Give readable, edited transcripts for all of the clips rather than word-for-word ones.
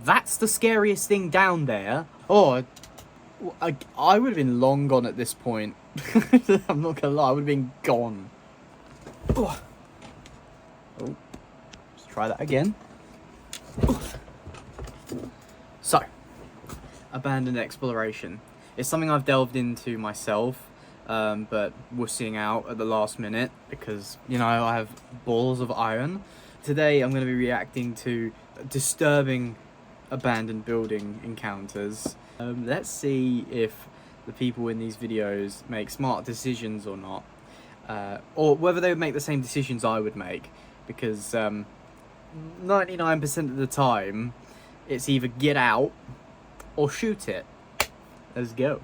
That's the scariest thing down there. Oh, I would have been long gone at this point. I'm not gonna lie, I would have been gone. Oh, let's try that again. So, abandoned exploration. It's something I've delved into myself, but wussing out at the last minute because, you know, I have balls of iron. Today I'm going to be reacting to disturbing abandoned building encounters. Let's see if the people in these videos make smart decisions or not, or whether they would make the same decisions I would make, because 99% of the time it's either get out or shoot it. Let's go.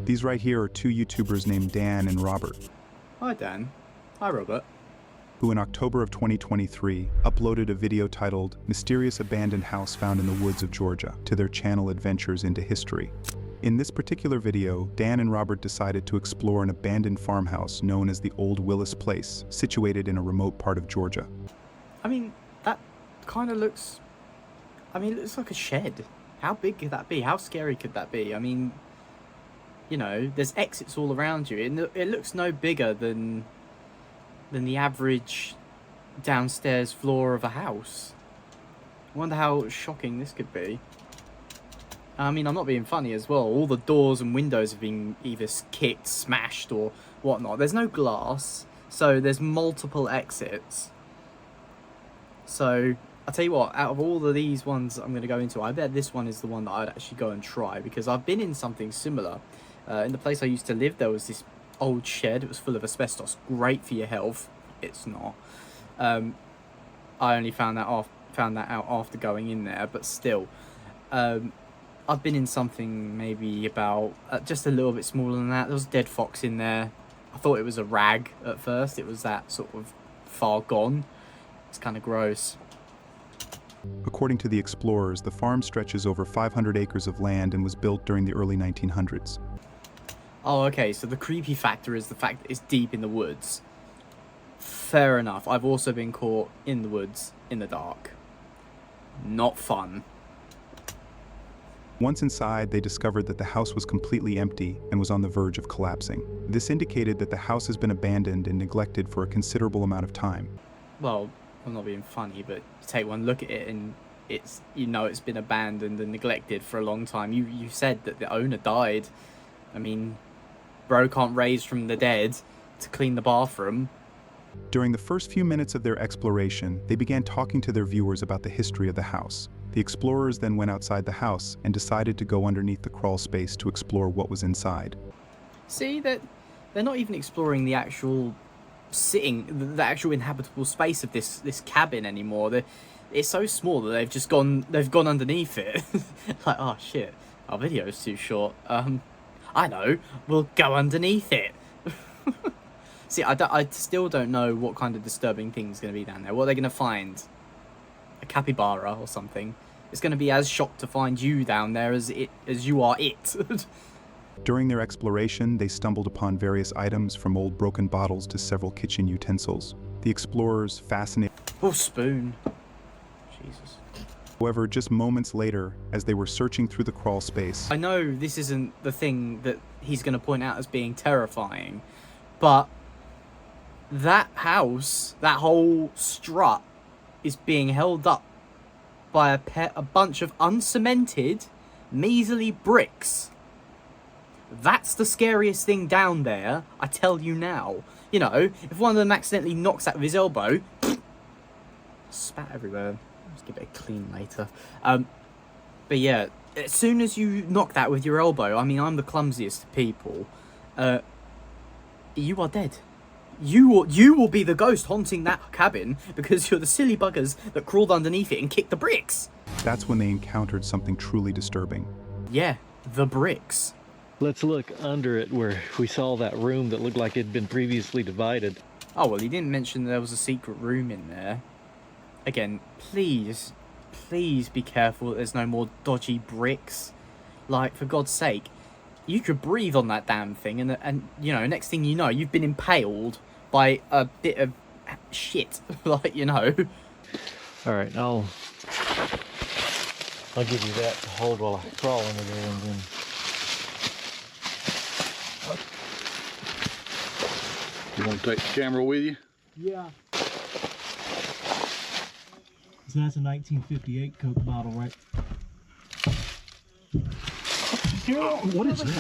These right here are two YouTubers named Dan and Robert, Hi Dan. Hi Robert. who in October of 2023 uploaded a video titled Mysterious Abandoned House Found in the Woods of Georgia to their channel Adventures into History. In this particular video, Dan and Robert decided to explore an abandoned farmhouse known as the Old Willis Place, situated in a remote part of Georgia. I mean, that kind of looks... I mean, it looks like a shed. How big could that be? How scary could that be? I mean, you know, there's exits all around you. It looks no bigger than the average downstairs floor of a house. I wonder how shocking this could be. I mean, I'm not being funny as well. All the doors and windows have been either kicked, smashed, or whatnot. There's no glass, so there's multiple exits. So, I'll tell you what, out of all of these ones I'm going to go into, I bet this one is the one that I'd actually go and try, because I've been in something similar. In the place I used to live, there was this old shed. It was full of asbestos. Great for your health. It's not. I only found that out after going in there, but still. I've been in something maybe about just a little bit smaller than that. There was a dead fox in there. I thought it was a rag at first. It was that sort of far gone. It's kind of gross. According to the explorers, the farm stretches over 500 acres of land and was built during the early 1900s. Oh, okay, so the creepy factor is the fact that it's deep in the woods. Fair enough. I've also been caught in the woods in the dark. Not fun. Once inside, they discovered that the house was completely empty and was on the verge of collapsing. This indicated that the house has been abandoned and neglected for a considerable amount of time. Well, I'm not being funny, but you take one look at it and it's, you know, it's been abandoned and neglected for a long time. You said that the owner died. I mean, bro can't raise from the dead to clean the bathroom. During the first few minutes of their exploration, they began talking to their viewers about the history of the house. The explorers then went outside the house and decided to go underneath the crawl space to explore what was inside. See, that they're not even exploring the actual the actual inhabitable space of this cabin anymore. It's so small that they've gone underneath it. Like, oh shit, our video's too short. I know, we'll go underneath it. See, I still don't know what kind of disturbing thing's going to be down there. What are they going to find? A capybara or something? It's going to be as shocked to find you down there as you are it. During their exploration, they stumbled upon various items from old broken bottles to several kitchen utensils. The explorers, fascinated... Oh, spoon. Jesus. However, just moments later, as they were searching through the crawl space... I know this isn't the thing that he's going to point out as being terrifying, but that house, that whole strut, is being held up by a bunch of uncemented, measly bricks. That's the scariest thing down there, I tell you now. You know, if one of them accidentally knocks out with his elbow, spat everywhere. Let's give it a clean later. But yeah, as soon as you knock that with your elbow, I mean, I'm the clumsiest of people. You are dead. You will be the ghost haunting that cabin because you're the silly buggers that crawled underneath it and kicked the bricks. That's when they encountered something truly disturbing. Yeah, the bricks. Let's look under it where we saw that room that looked like it had been previously divided. Oh, well, he didn't mention there was a secret room in there. Again, please be careful that there's no more dodgy bricks. Like, for God's sake, you could breathe on that damn thing and you know, next thing you know, you've been impaled by a bit of shit. Like, you know. All right, I'll give you that to hold while I crawl under there, and then. You want to take the camera with you? Yeah. So that's a 1958 Coke bottle, right? What is that?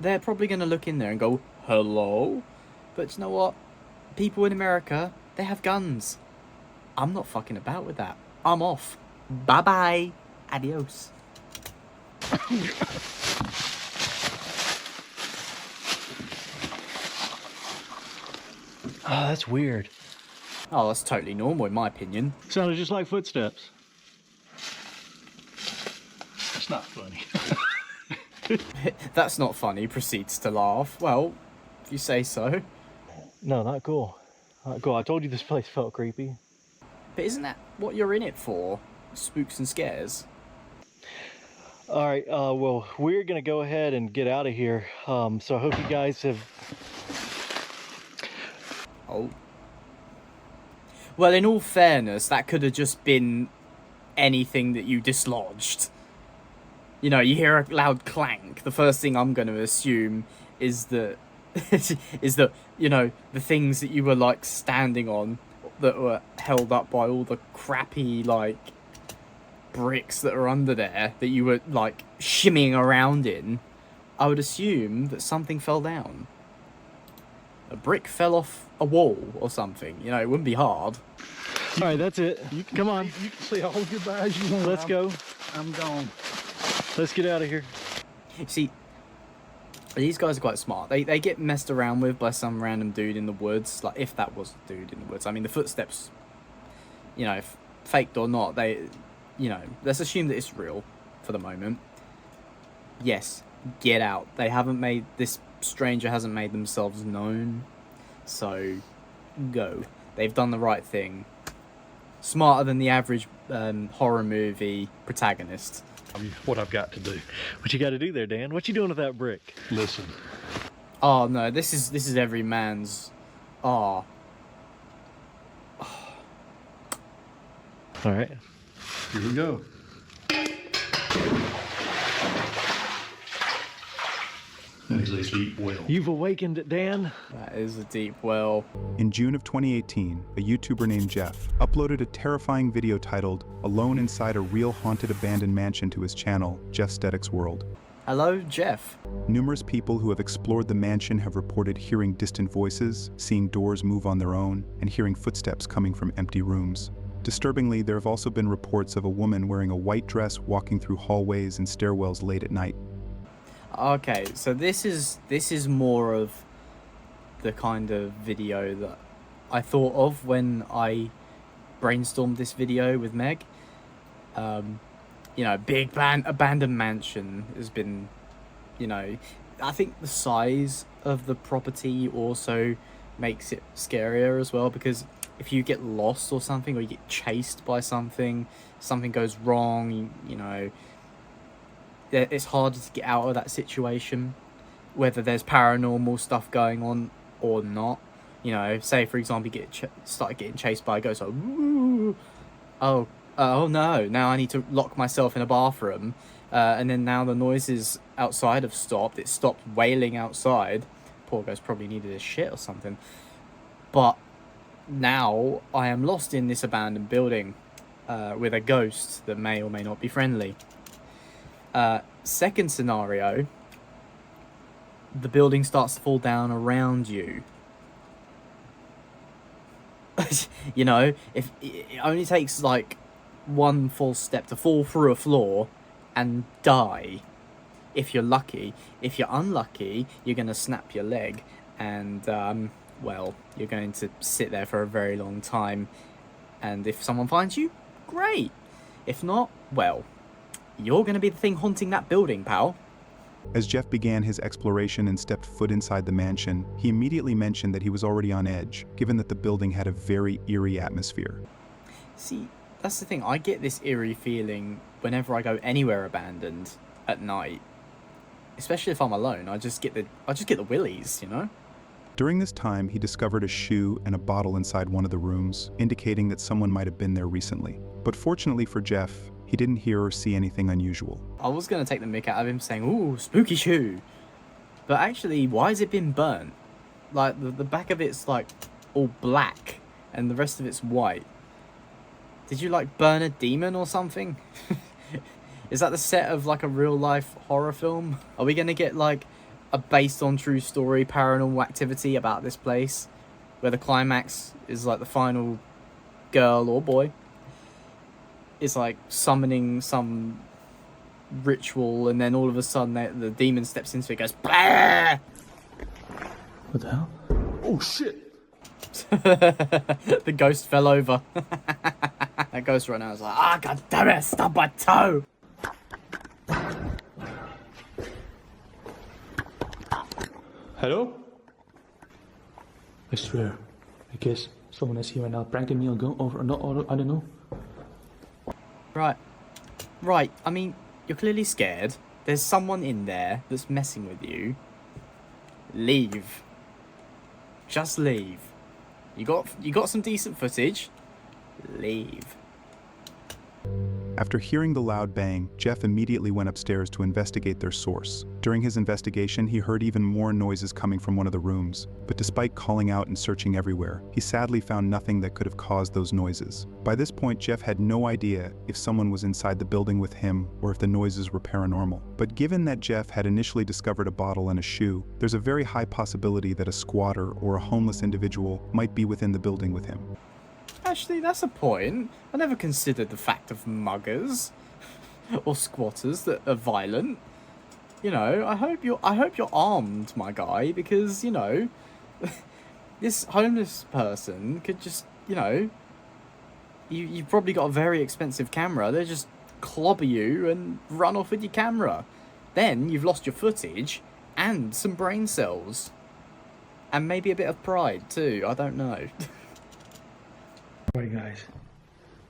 They're probably going to look in there and go, hello? But you know what? People in America, they have guns. I'm not fucking about with that. I'm off. Bye-bye. Adios. Oh, that's weird. Oh, that's totally normal in my opinion. Sounded just like footsteps. It's not funny. That's not funny, proceeds to laugh. Well, if you say so. No, not cool. Not cool. I told you this place felt creepy. But isn't that what you're in it for? Spooks and scares? All right, well, we're gonna go ahead and get out of here. So I hope you guys have. Oh. Well, in all fairness, that could have just been anything that you dislodged. You know, you hear a loud clank. The first thing I'm going to assume is that, you know, the things that you were, like, standing on that were held up by all the crappy, like, bricks that are under there that you were, like, shimmying around in. I would assume that something fell down. A brick fell off a wall or something. You know, it wouldn't be hard. All right, that's it. Come on. You can say all the goodbyes you want. Let's go. I'm gone. Let's get out of here. See, these guys are quite smart. They get messed around with by some random dude in the woods. Like, if that was a dude in the woods. I mean, the footsteps, you know, faked or not, they, you know, let's assume that it's real for the moment. Yes, get out. They haven't made, this stranger hasn't made themselves known. So, go. They've done the right thing. Smarter than the average horror movie protagonist. What I've got to do. What you got to do there, Dan? What you doing with that brick? Listen. Oh no, this is every man's. Oh. All right. Here we go. That is a deep well. You've awakened it, Dan. That is a deep well. In June of 2018, a YouTuber named Jeff uploaded a terrifying video titled Alone Inside a Real Haunted Abandoned Mansion to his channel, Jeff Stedek's World. Hello, Jeff. Numerous people who have explored the mansion have reported hearing distant voices, seeing doors move on their own, and hearing footsteps coming from empty rooms. Disturbingly, there have also been reports of a woman wearing a white dress walking through hallways and stairwells late at night. Okay, so this is more of the kind of video that I thought of when I brainstormed this video with Meg. You know, big abandoned mansion has been, you know, I think the size of the property also makes it scarier as well, because if you get lost or something, or you get chased by something, something goes wrong, you know, it's harder to get out of that situation, whether there's paranormal stuff going on or not. You know, say for example you start getting chased by a ghost, like, "Woo! Oh no, now I need to lock myself in a bathroom, and then now the noises outside have stopped. It stopped wailing outside. Poor ghost probably needed a shit or something. But now I am lost in this abandoned building with a ghost that may or may not be friendly. Second scenario, the building starts to fall down around you. You know, if it only takes like one false step to fall through a floor and die, if you're lucky. If you're unlucky, you're going to snap your leg and, well, you're going to sit there for a very long time. And if someone finds you, great. If not, well, you're going to be the thing haunting that building, pal. As Jeff began his exploration and stepped foot inside the mansion, he immediately mentioned that he was already on edge, given that the building had a very eerie atmosphere. See, that's the thing. I get this eerie feeling whenever I go anywhere abandoned at night, especially if I'm alone. I just get the willies, you know. During this time, he discovered a shoe and a bottle inside one of the rooms, indicating that someone might have been there recently. But fortunately for Jeff, he didn't hear or see anything unusual. I was going to take the mick out of him saying, ooh, spooky shoe. But actually, why has it been burnt? Like, the back of it's, like, all black, and the rest of it's white. Did you, like, burn a demon or something? Is that the set of, like, a real-life horror film? Are we going to get, like, a based-on-true story paranormal activity about this place? Where the climax is, like, the final girl or boy is, like, summoning some ritual, and then all of a sudden the demon steps into it and goes, Bah! What the hell? Oh shit! The ghost fell over. That ghost right now is like, ah, god damn it, stop my toe! Hello? I swear, I guess someone is here right now pranking me or going over, no, I don't know. Right, I mean, you're clearly scared. There's someone in there that's messing with you. Leave. Just leave. You got some decent footage. Leave. After hearing the loud bang, Jeff immediately went upstairs to investigate their source. During his investigation, he heard even more noises coming from one of the rooms, but despite calling out and searching everywhere, he sadly found nothing that could have caused those noises. By this point, Jeff had no idea if someone was inside the building with him or if the noises were paranormal. But given that Jeff had initially discovered a bottle and a shoe, there's a very high possibility that a squatter or a homeless individual might be within the building with him. Actually, that's a point. I never considered the fact of muggers or squatters that are violent. You know, I hope you're armed, my guy, because, you know, this homeless person could just, you know, you've probably got a very expensive camera. They just clobber you and run off with your camera. Then you've lost your footage and some brain cells. And maybe a bit of pride too, I don't know. Alright guys,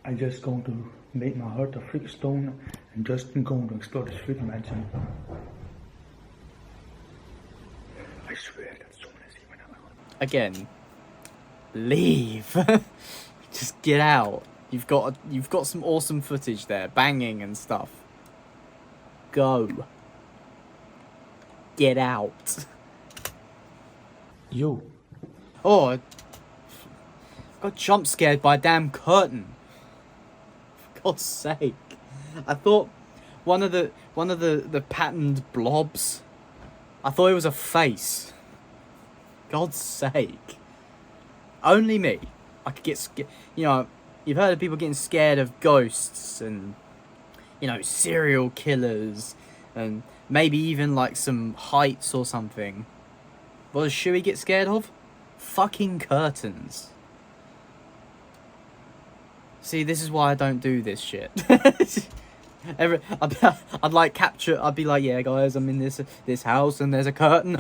I just going to make my heart a freaking stone and just going to explore this freaking mansion. I swear that someone is here now. Again, leave. Just get out. You've got some awesome footage there, banging and stuff. Go. Get out. Yo. Oh, I got jump scared by a damn curtain. For God's sake. I thought one of the patterned blobs, I thought it was a face. God's sake. Only me. I could get scared. You know, you've heard of people getting scared of ghosts and, you know, serial killers and maybe even like some heights or something. What does Shuey get scared of? Fucking curtains. See, this is why I don't do this shit. I'd like capture. I'd be like, yeah, guys, I'm in this house and there's a curtain.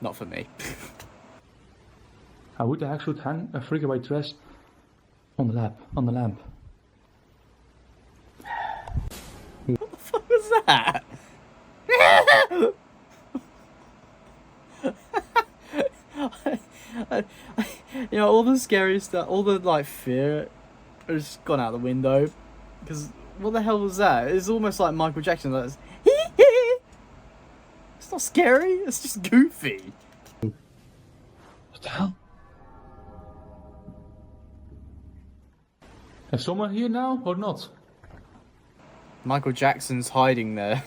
Not for me. How would the heck should hang a freaking white dress on the lamp? What the fuck was that? You know, all the scary stuff, all the like fear has gone out the window. Because what the hell was that? It's almost like Michael Jackson. That's it's not scary. It's just goofy. What the hell? Is someone here now or not? Michael Jackson's hiding there.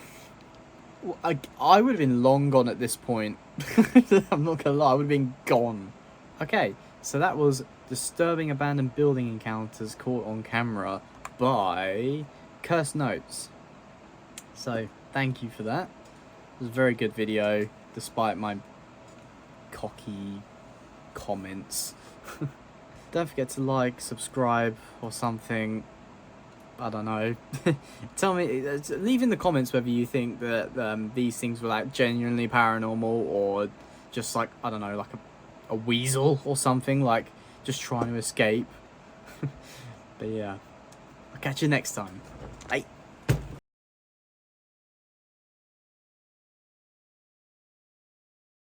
I would have been long gone at this point. I'm not gonna lie, I would have been gone. Okay, so that was disturbing abandoned building encounters caught on camera by CursedNotes. So, thank you for that. It was a very good video, despite my cocky comments. Don't forget to like, subscribe, or something. I don't know. Tell me, leave in the comments whether you think that these things were like genuinely paranormal or just like, I don't know, like a weasel or something, like just trying to escape. But yeah, I'll catch you next time.